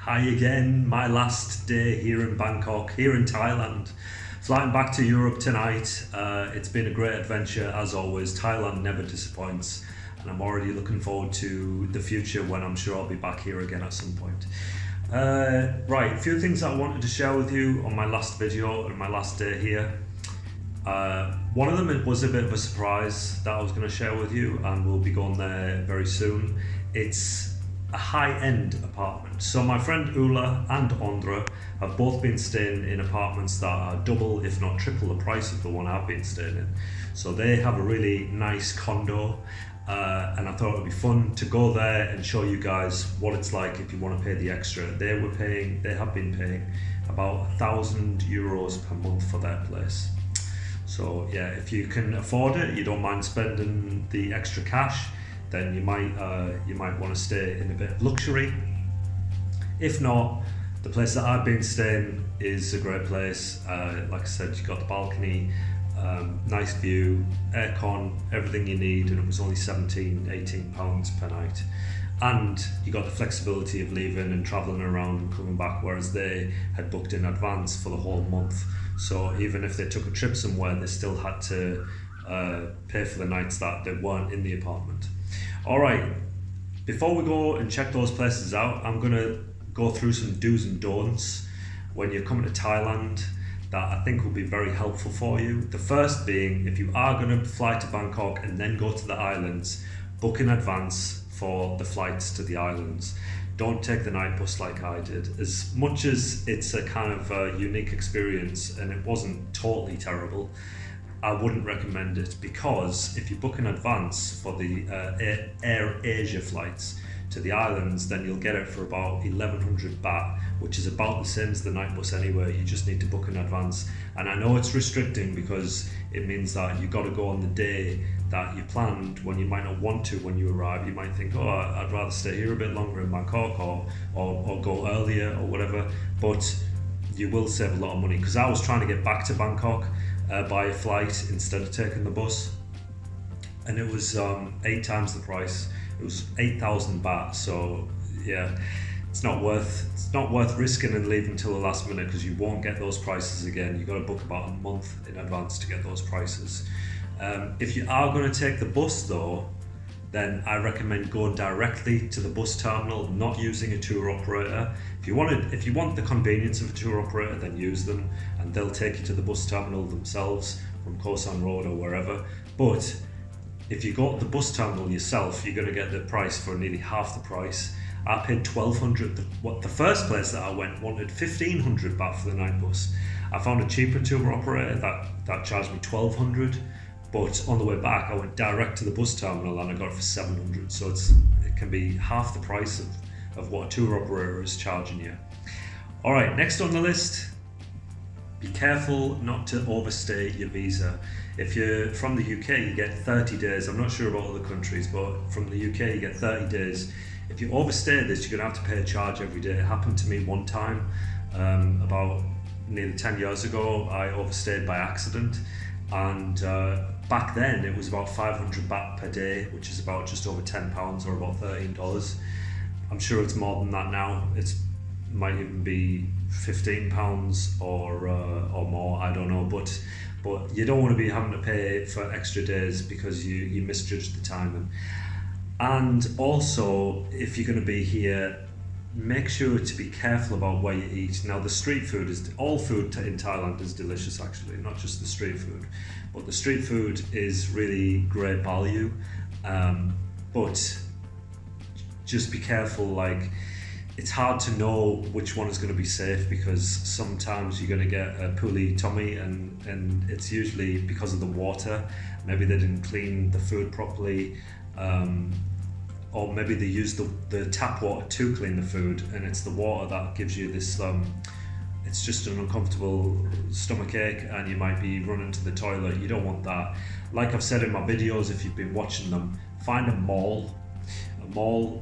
Hi again, my last day here in Bangkok, here in Thailand. Flying back to Europe tonight. It's been a great adventure as always. Thailand never disappoints, and I'm already looking forward to the future when I'm sure I'll be back here again at some point. Right, a few things that I wanted to share with you on my last video and my last day here. One of them was a bit of a surprise that I was going to share with you, and we'll be going there very soon. It's a high-end apartment. So my friend Ula and Ondra have both been staying in apartments that are double, if not triple, the price of the one I've been staying in. So they have a really nice condo, and I thought it would be fun to go there and show you guys what it's like if you want to pay the extra. They have been paying about €1,000 per month for their place. So yeah, if you can afford it, you don't mind spending the extra cash, then you might want to stay in a bit of luxury. If not, the place that I've been staying is a great place. Like I said, you got the balcony, nice view, aircon, everything you need, and it was only £17-18 per night. And you got the flexibility of leaving and travelling around and coming back, whereas they had booked in advance for the whole month. So even if they took a trip somewhere, they still had to pay for the nights that they weren't in the apartment. Alright, before we go and check those places out, I'm going to go through some do's and don'ts when you're coming to Thailand that I think will be very helpful for you. The first being, if you are going to fly to Bangkok and then go to the islands, book in advance for the flights to the islands. Don't take the night bus like I did. As much as it's a kind of a unique experience and it wasn't totally terrible, I wouldn't recommend it, because if you book in advance for the Air Asia flights to the islands, then you'll get it for about 1100 baht, which is about the same as the night bus anyway. You just need to book in advance. And I know it's restricting because it means that you got to go on the day that you planned, when you might not want to when you arrive. You might think, oh, I'd rather stay here a bit longer in Bangkok, or go earlier or whatever. But you will save a lot of money, because I was trying to get back to Bangkok by a flight instead of taking the bus, and it was 8 times the price. It was 8,000 baht. So yeah, it's not worth risking and leaving till the last minute, because you won't get those prices again. You've got to book about a month in advance to get those prices. If you are going to take the bus though, then I recommend going directly to the bus terminal, not using a tour operator. If you want the convenience of a tour operator, then use them, and they'll take you to the bus terminal themselves from Koh San Road or wherever. But if you go to the bus terminal yourself, you're going to get the price for nearly half the price. I paid 1,200. The first place that I went wanted 1,500 baht for the night bus. I found a cheaper tour operator that charged me 1,200. But on the way back, I went direct to the bus terminal and I got it for 700. So it can be half the price of what a tour operator is charging you. All right, next on the list, be careful not to overstay your visa. If you're from the UK, you get 30 days. I'm not sure about other countries, but from the UK, you get 30 days. If you overstay this, you're gonna have to pay a charge every day. It happened to me one time, about nearly 10 years ago. I overstayed by accident, and back then it was about 500 baht per day, which is about just over £10 or about $13. I'm sure it's more than that now. It might even be £15 or more, I don't know, but you don't want to be having to pay for extra days because you misjudged the timing. And also, if you're going to be here, make sure to be careful about where you eat. Now, the street food all food in Thailand is delicious, actually, not just the street food, but the street food is really great value. But just be careful, like, it's hard to know which one is going to be safe, because sometimes you're going to get a puli tummy, and it's usually because of the water. Maybe they didn't clean the food properly, or maybe they use the tap water to clean the food, and it's the water that gives you this it's just an uncomfortable stomach ache, and you might be running to the toilet. You don't want that. Like I've said in my videos, if you've been watching them, find a mall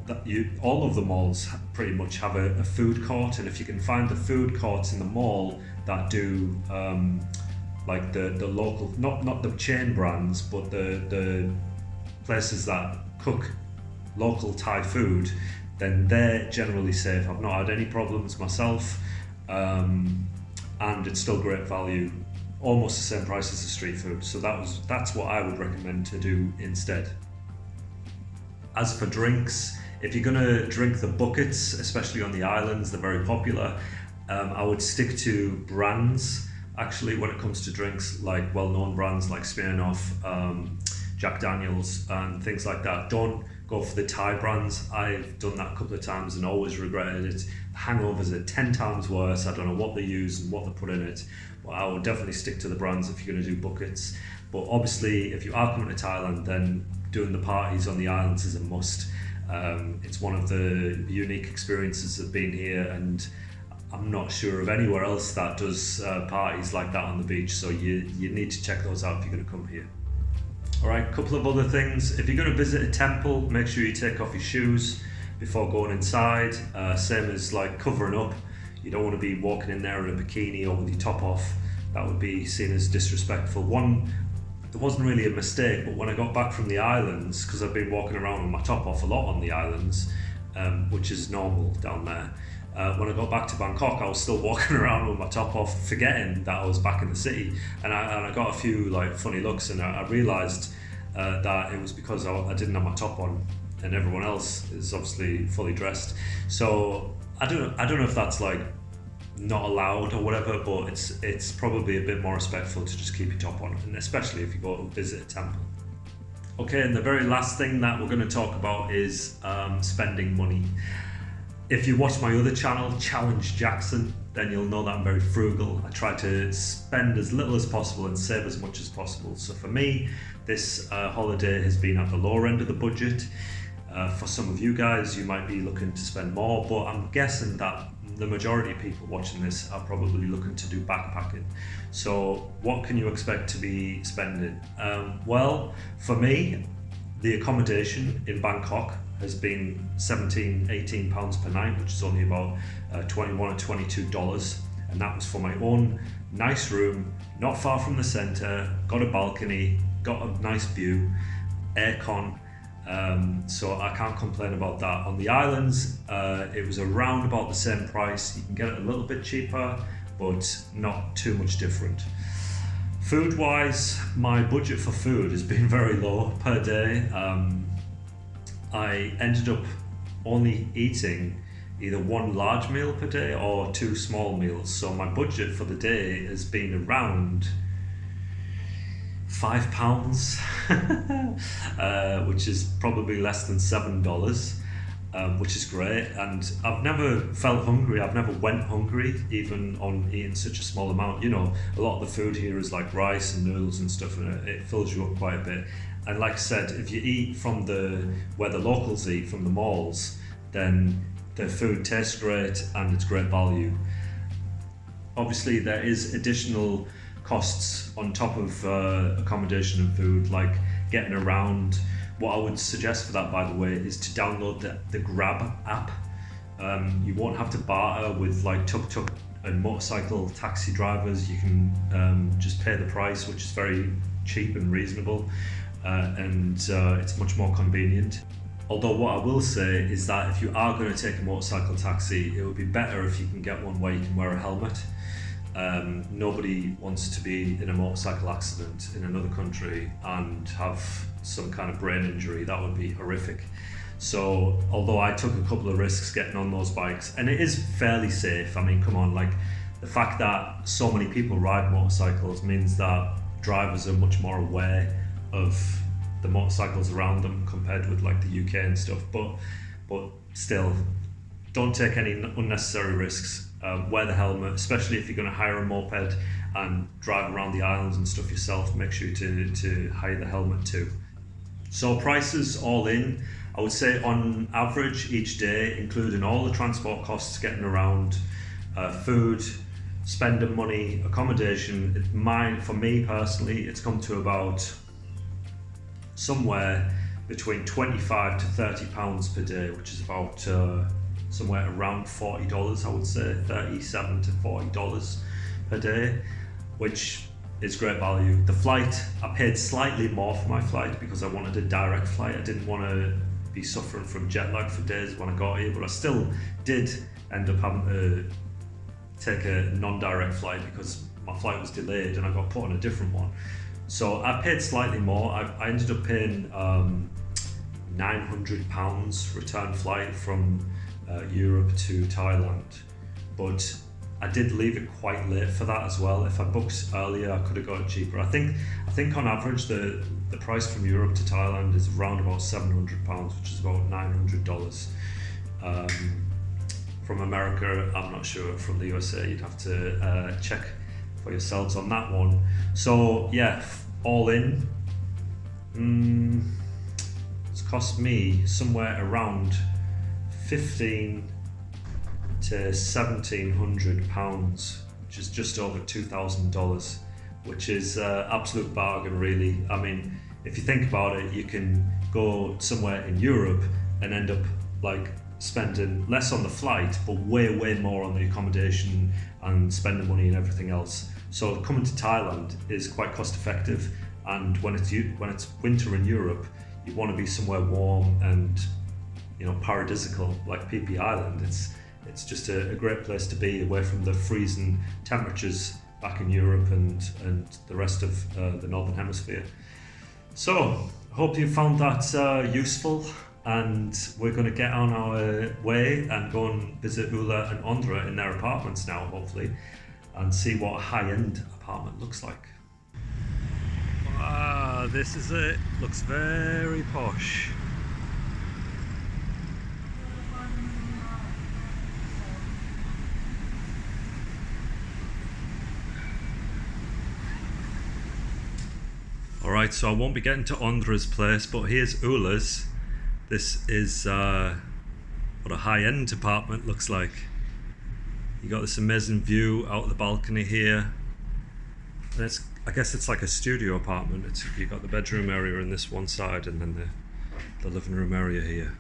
that all of the malls pretty much have a food court, and if you can find the food courts in the mall that do like the local, not the chain brands, but the places that cook local Thai food, then they're generally safe. I've not had any problems myself, and it's still great value, almost the same price as the street food. So that's what I would recommend to do instead. As for drinks, if you're gonna drink the buckets, especially on the islands, they're very popular. I would stick to brands actually when it comes to drinks, like well-known brands like Smirnoff, Jack Daniels, and things like that. Don't go for the Thai brands. I've done that a couple of times and always regretted it. The hangovers are 10 times worse. I don't know what they use and what they put in it, but I would definitely stick to the brands if you're going to do buckets. But obviously, if you are coming to Thailand, then doing the parties on the islands is a must. It's one of the unique experiences of being here, and I'm not sure of anywhere else that does parties like that on the beach, so you need to check those out if you're going to come here. Alright, a couple of other things. If you're going to visit a temple, make sure you take off your shoes before going inside. Same as like covering up. You don't want to be walking in there in a bikini or with your top off. That would be seen as disrespectful. There wasn't really a mistake, but when I got back from the islands, because I've been walking around with my top off a lot on the islands, which is normal down there. When I got back to Bangkok, I was still walking around with my top off, forgetting that I was back in the city, and I got a few like funny looks, and I realised that it was because I didn't have my top on, and everyone else is obviously fully dressed. So I don't know if that's like not allowed or whatever, but it's probably a bit more respectful to just keep your top on, and especially if you go to visit a temple. Okay, and the very last thing that we're going to talk about is spending money. If you watch my other channel, Challenge Jackson, then you'll know that I'm very frugal. I try to spend as little as possible and save as much as possible. So for me, this holiday has been at the lower end of the budget. For some of you guys, you might be looking to spend more, but I'm guessing that the majority of people watching this are probably looking to do backpacking. So what can you expect to be spending? Well, for me, the accommodation in Bangkok has been £17-18 per night, which is only about $21 or $22, and that was for my own nice room, not far from the centre, got a balcony, got a nice view, aircon, so I can't complain about that. On the islands, it was around about the same price. You can get it a little bit cheaper, but not too much different. Food wise, my budget for food has been very low per day. I ended up only eating either one large meal per day or two small meals. So my budget for the day has been around £5, which is probably less than $7, which is great. And I've never felt hungry. I've never went hungry, even on eating such a small amount. You know, a lot of the food here is like rice and noodles and stuff, and it fills you up quite a bit. And like I said, if you eat from where the locals eat, from the malls, then the food tastes great and it's great value. Obviously, there is additional costs on top of accommodation and food, like getting around. What I would suggest for that, by the way, is to download the Grab app. You won't have to barter with like tuk-tuk and motorcycle taxi drivers. You can just pay the price, which is very cheap and reasonable. And it's much more convenient. Although what I will say is that if you are going to take a motorcycle taxi, it would be better if you can get one where you can wear a helmet. Nobody wants to be in a motorcycle accident in another country and have some kind of brain injury. That would be horrific. So although I took a couple of risks getting on those bikes, and it is fairly safe. I mean, come on, like the fact that so many people ride motorcycles means that drivers are much more aware of the motorcycles around them compared with like the UK and stuff, but still, don't take any unnecessary risks. Wear the helmet, especially if you're going to hire a moped and drive around the islands and stuff yourself. Make sure to hire the helmet too. So prices all in, I would say on average each day, including all the transport costs, getting around, food, spending money, accommodation, for me personally, it's come to about somewhere between 25 to 30 pounds per day, which is about somewhere around $40, I would say, $37 to $40 per day, which is great value. The flight, I paid slightly more for my flight because I wanted a direct flight. I didn't want to be suffering from jet lag for days when I got here, but I still did end up having to take a non-direct flight because my flight was delayed and I got put on a different one. So I paid slightly more. I ended up paying £900 return flight from Europe to Thailand, but I did leave it quite late for that as well. If I booked earlier, I could have got it cheaper. I think on average the price from Europe to Thailand is around about £700, which is about $900. From America, I'm not sure. From the USA, you'd have to check for yourselves on that one. So yeah, all in, it's cost me somewhere around £1,500 to £1,700, which is just over $2,000, which is absolute bargain, really. I mean, if you think about it, you can go somewhere in Europe and end up like spending less on the flight, but way more on the accommodation and spending money and everything else. So coming to Thailand is quite cost effective, and when it's winter in Europe, you want to be somewhere warm and paradisical like Phi Phi Island. It's just a great place to be, away from the freezing temperatures back in Europe and the rest of the Northern Hemisphere. So I hope you found that useful, and we're going to get on our way and go and visit Ula and Ondra in their apartments now, hopefully, and see what a high-end apartment looks like. Wow, this is it. Looks very posh. Alright, so I won't be getting to Ondra's place, but here's Ula's. This is what a high-end apartment looks like. You got this amazing view out the balcony here. And I guess it's like a studio apartment. You got the bedroom area in this one side, and then the living room area here.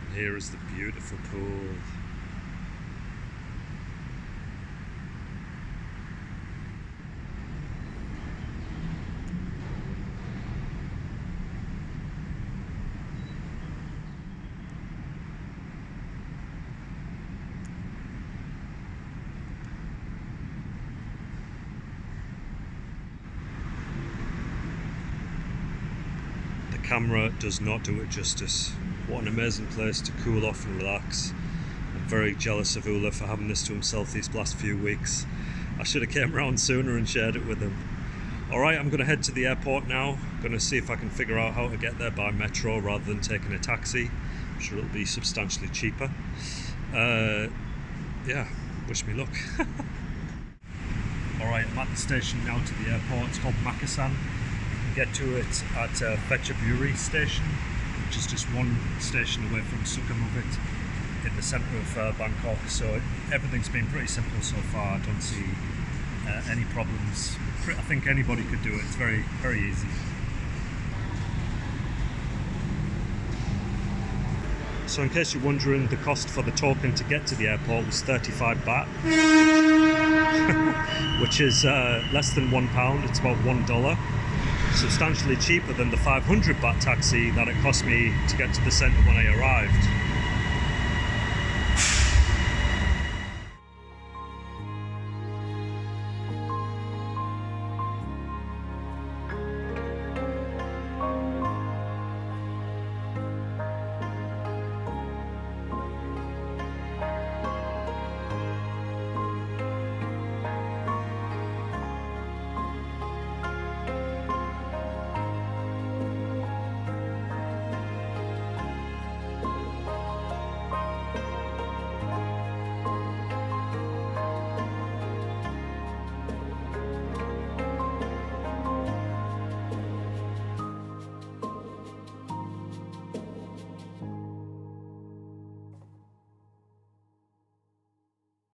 And here is the beautiful pool. Camera does not do it justice. What an amazing place to cool off and relax. I'm very jealous of Ula for having this to himself these last few weeks. I should have came around sooner and shared it with him. Alright, I'm going to head to the airport now. I'm going to see if I can figure out how to get there by metro rather than taking a taxi. I'm sure it'll be substantially cheaper. Yeah, wish me luck. Alright, I'm at the station now to the airport. It's called Makasan. Get to it at Phetchaburi station, which is just one station away from Sukhumvit in the centre of Bangkok. So everything's been pretty simple so far. I don't see any problems. I think anybody could do it. It's very easy. So in case you're wondering, the cost for the token to get to the airport was 35 baht, which is less than £1. It's about $1. Substantially cheaper than the 500 baht taxi that it cost me to get to the centre when I arrived.